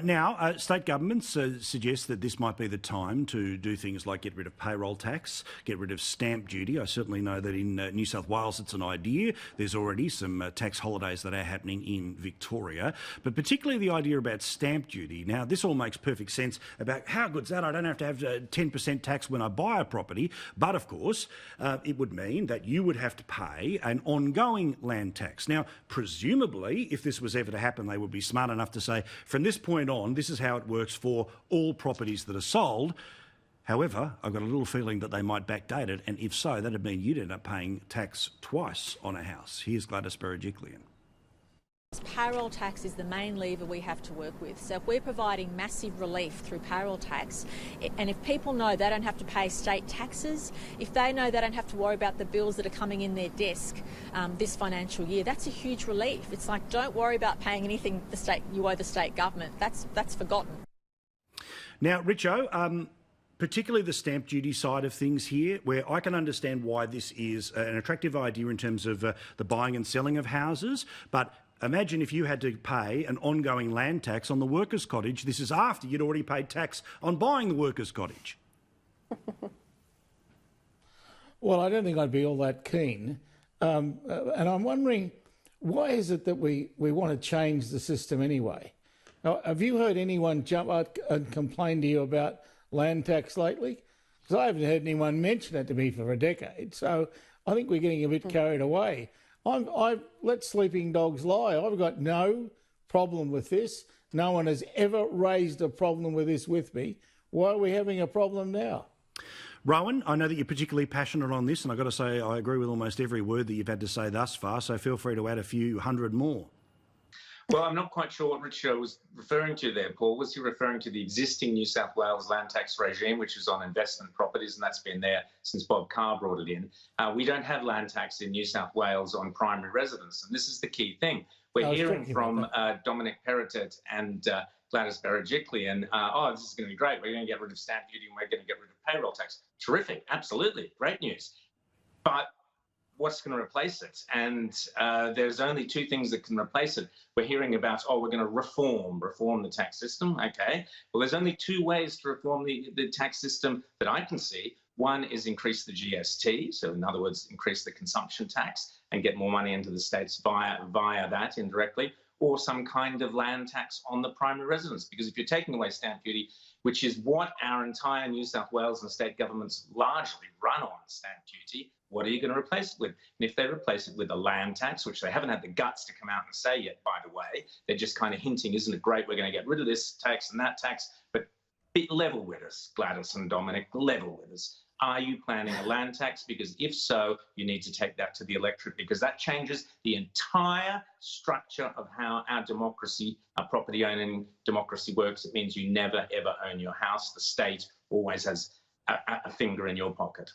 Now, state governments suggest that this might be the time to do things like get rid of payroll tax, get rid of stamp duty. I certainly know that in New South Wales it's an idea. There's already some tax holidays that are happening in Victoria, but particularly the idea about stamp duty. Now, this all makes perfect sense about how good's that? I don't have to have 10% tax when I buy a property, but of course, it would mean that you would have to pay an ongoing land tax. Now, presumably, if this was ever to happen, they would be smart enough to say, from this point on, this is how it works for all properties that are sold. However, I've got a little feeling that they might backdate it, and if so, that'd mean you'd end up paying tax twice on a house. Here's Gladys Berejiklian. Payroll tax is the main lever we have to work with. So if we're providing massive relief through payroll tax, and if people know they don't have to pay state taxes, if they know they don't have to worry about the bills that are coming in their desk this financial year, that's a huge relief. It's like, don't worry about paying anything you owe the state government. That's forgotten. Now, Richo, particularly the stamp duty side of things here, where I can understand why this is an attractive idea in terms of the buying and selling of houses, but imagine if you had to pay an ongoing land tax on the workers' cottage. This is after you'd already paid tax on buying the workers' cottage. Well, I don't think I'd be all that keen. And I'm wondering, why is it that we want to change the system anyway? Now, have you heard anyone jump out and complain to you about land tax lately? Because I haven't heard anyone mention it to me for a decade. So I think we're getting a bit carried away. I've let sleeping dogs lie. I've got no problem with this. No one has ever raised a problem with this with me. Why are we having a problem now? Rowan, I know that you're particularly passionate on this, and I've got to say I agree with almost every word that you've had to say thus far, so feel free to add a few hundred more. Well, I'm not quite sure what Richard was referring to there, Paul. Was he referring to the existing New South Wales land tax regime, which is on investment properties, and that's been there since Bob Carr brought it in? We don't have land tax in New South Wales on primary residence, and this is the key thing. We're hearing from Dominic, Perrottet and Gladys Berejiklian, oh, this is going to be great. We're going to get rid of stamp duty and we're going to get rid of payroll tax. Terrific, absolutely, great news. But what's going to replace it? And there's only two things that can replace it. We're hearing about, oh, we're going to reform the tax system. Okay. Well, there's only two ways to reform the tax system that I can see. One is increase the GST. So in other words, increase the consumption tax and get more money into the states via that indirectly, or some kind of land tax on the primary residence. Because if you're taking away stamp duty, which is what our entire New South Wales and state governments largely run on, stamp duty, what are you going to replace it with? And if they replace it with a land tax, which they haven't had the guts to come out and say yet, by the way, they're just kind of hinting, isn't it great, we're going to get rid of this tax and that tax, but level with us, Gladys and Dominic, level with us. Are you planning a land tax? Because if so, you need to take that to the electorate, because that changes the entire structure of how our democracy, our property owning democracy works. It means you never, ever own your house. The state always has a finger in your pocket.